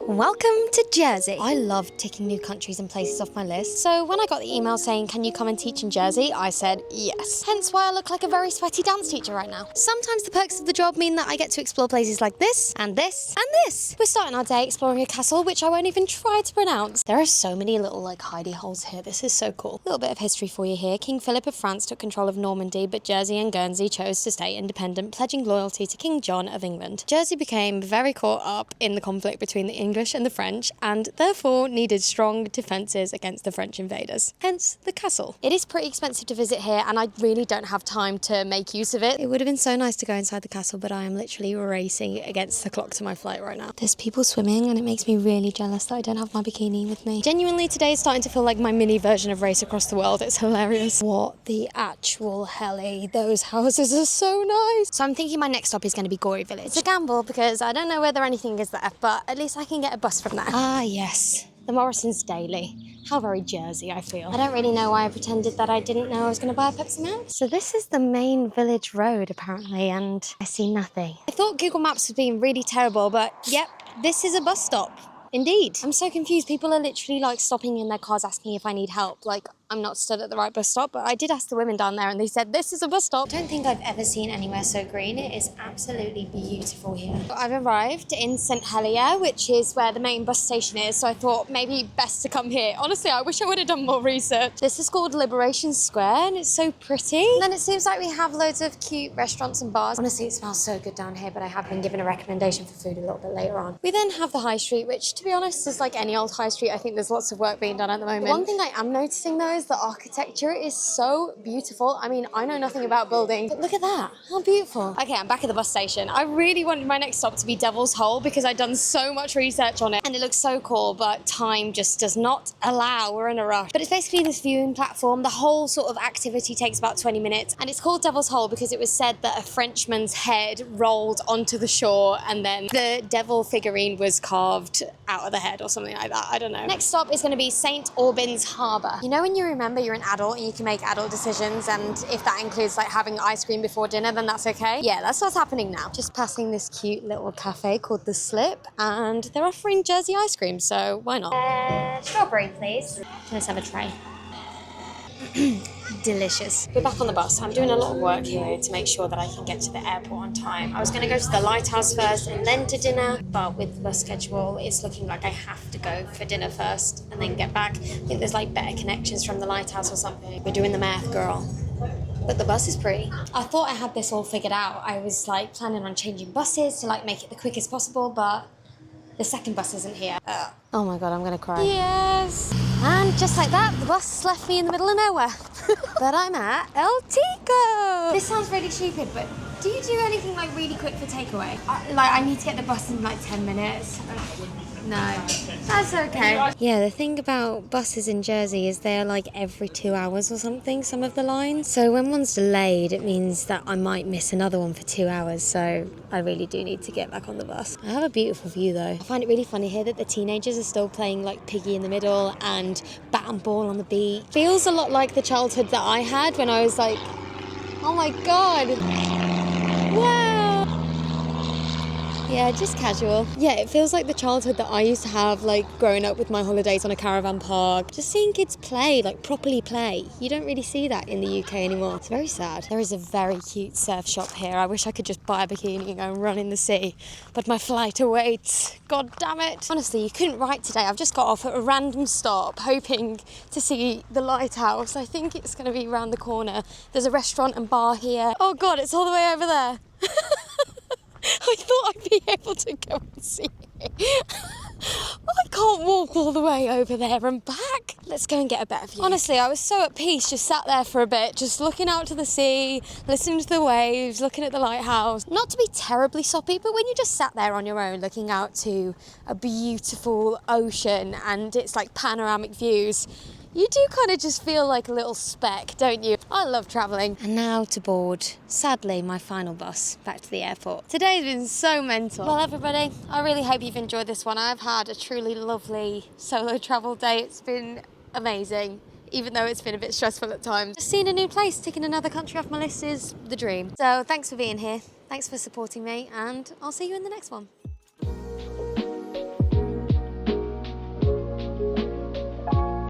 Welcome to Jersey. I love ticking new countries and places off my list, so when I got the email saying, can you come and teach in Jersey, I said yes. Hence why I look like a very sweaty dance teacher right now. Sometimes the perks of the job mean that I get to explore places like this, and this, and this. We're starting our day exploring a castle, which I won't even try to pronounce. There are so many little hidey holes here. This is so cool. A little bit of history for you here. King Philip of France took control of Normandy, but Jersey and Guernsey chose to stay independent, pledging loyalty to King John of England. Jersey became very caught up in the conflict between the English and the French, and therefore needed strong defences against the French invaders. Hence the castle. It is pretty expensive to visit here, and I really don't have time to make use of it. It would have been so nice to go inside the castle, but I am literally racing against the clock to my flight right now. There's people swimming, and it makes me really jealous that I don't have my bikini with me. Genuinely, today is starting to feel like my mini version of Race Across the World. It's hilarious. What the actual helly? Those houses are so nice. So I'm thinking my next stop is going to be Gorey Village. It's a gamble because I don't know whether anything is there, but at least I can get a bus from there. Ah, yes. The Morrison's Daily. How very Jersey I feel. I don't really know why I pretended that I didn't know I was going to buy a Pepsi Max. So this is the main village road, apparently, and I see nothing. I thought Google Maps was being really terrible, but yep, this is a bus stop. Indeed. I'm so confused. People are literally stopping in their cars asking if I need help. I'm not stood at the right bus stop, but I did ask the women down there and they said, this is a bus stop. I don't think I've ever seen anywhere so green. It is absolutely beautiful here. I've arrived in St Helier, which is where the main bus station is, so I thought maybe best to come here. Honestly, I wish I would have done more research. This is called Liberation Square and it's so pretty. And then it seems like we have loads of cute restaurants and bars. Honestly, it smells so good down here, but I have been given a recommendation for food a little bit later on. We then have the high street, which to be honest is like any old high street. I think there's lots of work being done at the moment. One thing I am noticing though is the architecture is so beautiful. I mean, I know nothing about building, but look at that. How beautiful. Okay, I'm back at the bus station. I really wanted my next stop to be Devil's Hole because I'd done so much research on it and it looks so cool, but time just does not allow. We're in a rush. But it's basically this viewing platform. The whole sort of activity takes about 20 minutes and it's called Devil's Hole because it was said that a Frenchman's head rolled onto the shore and then the devil figurine was carved out of the head or something like that. I don't know. Next stop is going to be St Aubin's Harbour. You know when you remember you're an adult and you can make adult decisions, and if that includes having ice cream before dinner, then that's okay? Yeah, that's what's happening now. Just passing this cute little cafe called The Slip, and they're offering Jersey ice cream, so why not? Strawberry, please. Let's have a try. Delicious. We're back on the bus. I'm doing a lot of work here to make sure that I can get to the airport on time. I was going to go to the Lighthouse first and then to dinner, but with the bus schedule, it's looking like I have to go for dinner first and then get back. I think there's better connections from the Lighthouse or something. We're doing the math, girl. But the bus is pretty. I thought I had this all figured out. I was planning on changing buses to make it the quickest possible, but the second bus isn't here. Oh my God, I'm gonna cry. Yes! And just like that, the bus left me in the middle of nowhere. But I'm at El Tico! This sounds really stupid, but do you do anything really quick for takeaway? I need to get the bus in 10 minutes. No, that's okay. Yeah, the thing about buses in Jersey is they're every 2 hours or something, some of the lines. So when one's delayed, it means that I might miss another one for 2 hours. So I really do need to get back on the bus. I have a beautiful view though. I find it really funny here that the teenagers are still playing Piggy in the middle and bat and ball on the beach. Feels a lot like the childhood that I had when I was oh my God. Wow. Yeah, just casual. Yeah, it feels like the childhood that I used to have, growing up with my holidays on a caravan park. Just seeing kids play, properly play. You don't really see that in the UK anymore. It's very sad. There is a very cute surf shop here. I wish I could just buy a bikini and go and run in the sea. But my flight awaits. God damn it. Honestly, you couldn't write today. I've just got off at a random stop, hoping to see the Lighthouse. I think it's going to be around the corner. There's a restaurant and bar here. Oh God, it's all the way over there. I thought I'd be able to go and see it. I can't walk all the way over there and back. Let's go and get a better view. Honestly, I was so at peace, just sat there for a bit, just looking out to the sea, listening to the waves, looking at the lighthouse. Not to be terribly soppy, but when you just sat there on your own, looking out to a beautiful ocean and it's panoramic views, you do kind of just feel like a little speck, don't you? I love travelling. And now to board, sadly, my final bus back to the airport. Today's been so mental. Well, everybody, I really hope you've enjoyed this one. I've had a truly lovely solo travel day. It's been amazing, even though it's been a bit stressful at times. Just seeing a new place, ticking another country off my list is the dream. So thanks for being here. Thanks for supporting me, and I'll see you in the next one.